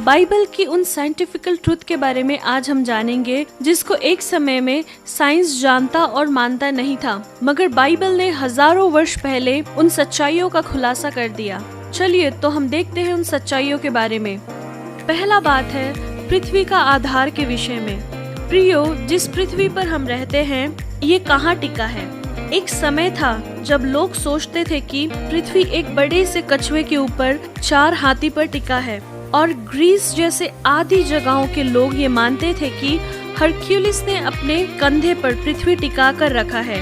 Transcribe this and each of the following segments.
Bible की उन scientifical truth के बारे में आज हम जानेंगे जिसको एक समय में साइंस जानता और मानता नहीं था, मगर बाइबल ने हजारों वर्ष पहले उन सच्चाइयों का खुलासा कर दिया। चलिए तो हम देखते हैं उन सच्चाइयों के बारे में। पहला बात है पृथ्वी का आधार के विषय में। प्रियो, जिस पृथ्वी पर हम रहते हैं ये कहाँ टिका है? एक समय था जब लोग सोचते थे कि पृथ्वी एक बड़े से कछुए के ऊपर 4 हाथी पर टिका है, और ग्रीस जैसे आदि जगहों के लोग ये मानते थे कि हरक्यूलिस ने अपने कंधे पर पृथ्वी टिका कर रखा है।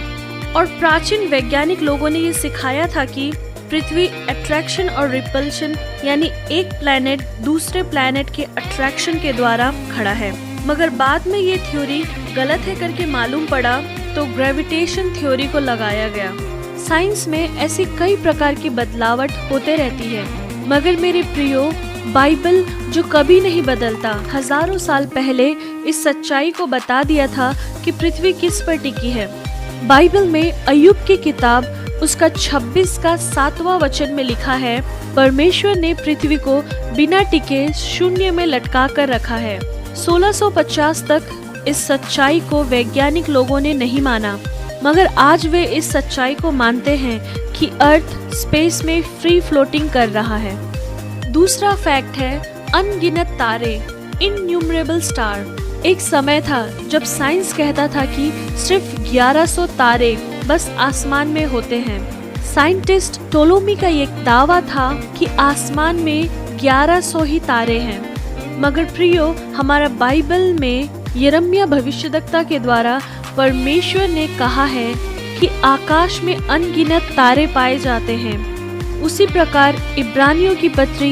और प्राचीन वैज्ञानिक लोगों ने ये सिखाया था कि पृथ्वी अट्रैक्शन और रिपल्शन यानी एक प्लैनेट दूसरे प्लैनेट के अट्रैक्शन के द्वारा खड़ा है। मगर बाद में ये थ्योरी गलत है करके मालूम पड़ा तो ग्रेविटेशन थ्योरी को लगाया गया। साइंस में ऐसी कई प्रकार की बदलावट होते रहती है, मगर मेरे प्रियो, बाइबल जो कभी नहीं बदलता, हजारों साल पहले इस सच्चाई को बता दिया था कि पृथ्वी किस पर टिकी है। बाइबल में अय्यूब की किताब उसका 26 का 7वां वचन में लिखा है, परमेश्वर ने पृथ्वी को बिना टिके शून्य में लटका कर रखा है। 1650 तक इस सच्चाई को वैज्ञानिक लोगों ने नहीं माना, मगर आज वे इस सच्चाई को मानते हैं कि अर्थ स्पेस में फ्री फ्लोटिंग कर रहा है। दूसरा फैक्ट है अनगिनत तारे, इनन्यूमरेबल स्टार। एक समय था जब साइंस कहता था कि सिर्फ 1100 तारे बस आसमान में होते हैं। साइंटिस्ट टोलोमी का ये दावा था कि आसमान में 1100 ही तारे हैं। मगर प्रियो, हमारा बाइबल में यिर्मयाह भविष्यद्वक्ता के द्वारा परमेश्वर ने कहा है कि आकाश में अनगिनत तारे पाए जाते हैं। उसी प्रकार इब्रानियों की पत्री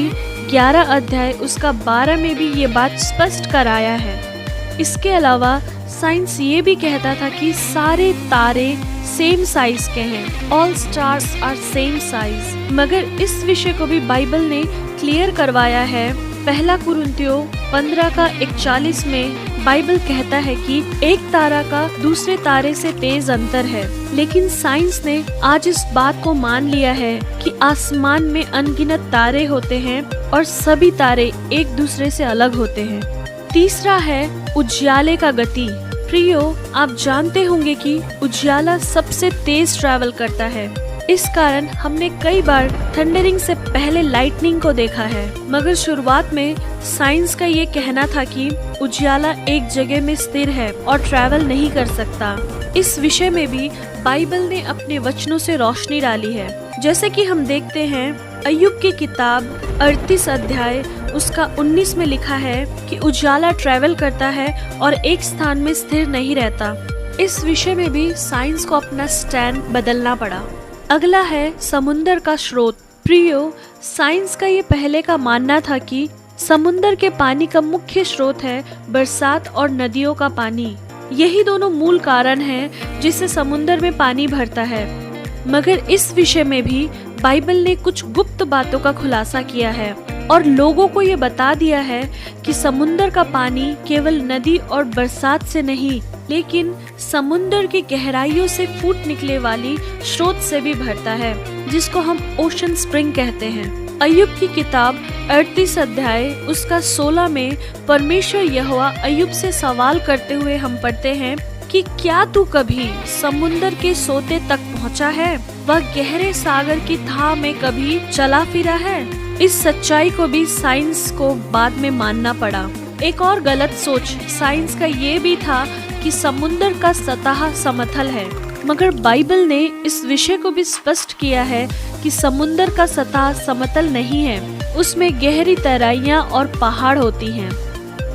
11 अध्याय उसका 12 में भी ये बात स्पष्ट कराया है। इसके अलावा साइंस ये भी कहता था कि सारे तारे सेम साइज के हैं, all stars are same size. मगर इस विषय को भी बाइबल ने क्लियर करवाया है। पहला कुरिन्थियों 15 का 41 में बाइबल कहता है कि एक तारा का दूसरे तारे से तेज अंतर है। लेकिन साइंस ने आज इस बात को मान लिया है कि आसमान में अनगिनत तारे होते हैं और सभी तारे एक दूसरे से अलग होते हैं। तीसरा है उजियाले का गति। प्रियो, आप जानते होंगे कि उजियाला सबसे तेज ट्रैवल करता है। इस कारण हमने कई बार थंडरिंग से पहले लाइटनिंग को देखा है। मगर शुरुआत में साइंस का ये कहना था कि उजियाला एक जगह में स्थिर है और ट्रैवल नहीं कर सकता। इस विषय में भी बाइबल ने अपने वचनों से रोशनी डाली है। जैसे कि हम देखते हैं अय्यूब की किताब 38 अध्याय उसका 19 में लिखा है कि उजियाला ट्रैवल करता है और एक स्थान में स्थिर नहीं रहता। इस विषय में भी साइंस को अपना स्टैंड बदलना पड़ा। अगला है समुंदर का स्रोत। प्रियो, साइंस का ये पहले का मानना था कि समुंदर के पानी का मुख्य स्रोत है बरसात और नदियों का पानी। यही दोनों मूल कारण हैं जिससे समुंदर में पानी भरता है। मगर इस विषय में भी बाइबल ने कुछ गुप्त बातों का खुलासा किया है और लोगों को ये बता दिया है कि समुंदर का पानी केवल नदी और बरसात से नहीं, लेकिन समुंदर की गहराइयों से फूट निकले वाली स्रोत से भी भरता है, जिसको हम ओशन स्प्रिंग कहते हैं। अय्यूब की किताब 38 अध्याय उसका 16 में परमेश्वर यहोवा अय्यूब से सवाल करते हुए हम पढ़ते हैं कि क्या तू कभी समुंदर के सोते तक पहुंचा है? वह गहरे सागर की थाह में कभी चला फिरा है? इस सच्चाई को भी साइंस को बाद में मानना पड़ा। एक और गलत सोच साइंस का ये भी था कि समुंदर का सतह समतल है, मगर बाइबल ने इस विषय को भी स्पष्ट किया है कि समुंदर का सतह समतल नहीं है, उसमें गहरी तराइयां और पहाड़ होती हैं।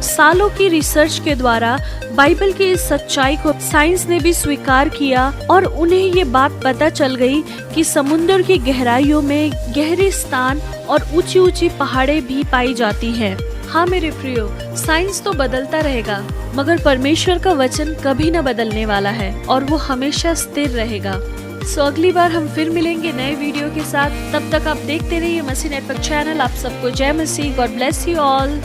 सालों की रिसर्च के द्वारा बाइबल की इस सच्चाई को साइंस ने भी स्वीकार किया और उन्हें ये बात पता चल गई कि समुंदर की गहराइयों में गहरे स्थान और ऊंची ऊंची पहाड़ें भी पाई जाती हैं। हाँ मेरे प्रियो, साइंस तो बदलता रहेगा, मगर परमेश्वर का वचन कभी न बदलने वाला है और वो हमेशा स्थिर रहेगा। सो अगली बार हम फिर मिलेंगे नए वीडियो के साथ। तब तक आप देखते रहिए मसीह नेटवर्क चैनल। आप सबको जय मसीह। God bless you all.